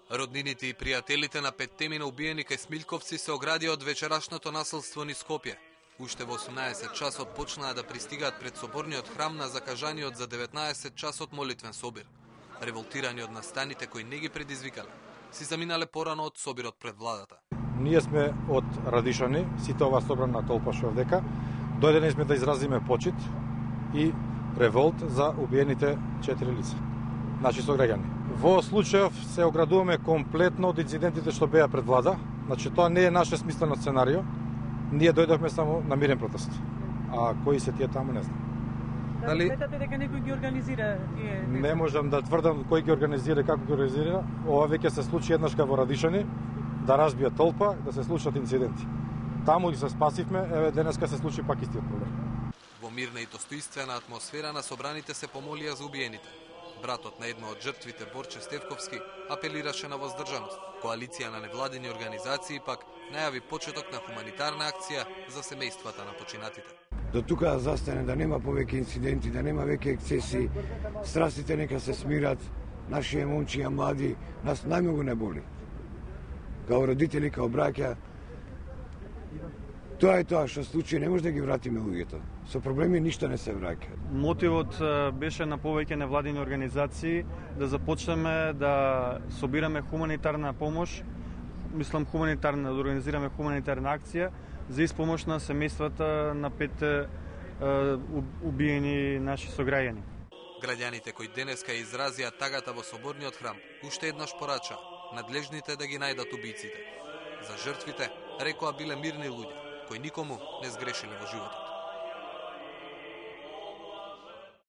Роднините и пријателите на петтемина убиени кај Смилковци се оградија од вечерашното насилство низ Скопје. Уште во 18 часот почнаа да пристигаат пред соборниот храм на закажаниот за 19 часот молитвен собир. Револтирани од настаните кои не ги предизвикале, си заминале порано од собирот пред владата. Ние сме од Радишани, сите ова собрана толпа што овдека, дојдени сме да изразиме почит и револт за убиените 4 лица, наши сограѓани. Во случајов се оградуваме комплетно од инцидентите што беа пред влада, значи тоа не е наше смислено сценарио, ние дојдовме само на мирен протест. А кои се тие таму не знам. Дали сметате дека некој ги организира тие? Не можам да тврдам кој ги организира, како ги организира. Ова веќе се случи еднашка во Радишани, да разбија толпа, да се случат инциденти. Таму ги се спасивме, еве денеска се случи пак истиот проблем. Во мирна и достоинствена атмосфера на собраните се помолија за убиените. Братот на една од жртвите, Борче Стевковски, апелираше на воздржаност. Коалиција на невладини организации пак најави почеток на хуманитарна акција за семејствата на починатите. До тука да застане, да нема повеќе инциденти, да нема веќе ексцеси, страстите нека се смират, нашите момчиња млади, нас најмногу не боли. Као родители, као браќа, тоа е тоа што случи, не може да ги вратиме луѓето. Со проблеми ништо не се враќа. Мотивот беше на повеќе невладини организации да започнеме да собираме хуманитарна помош, да организираме хуманитарна акција за испомош на семејствата на 5 убиени наши сограѓани. Граѓаните кои денеска изразија тагата во соборниот храм, уште еднаш порача надлежните да ги најдат убиците. За жртвите рекоа биле мирни луѓе, кои никому не сгрешиле во животот.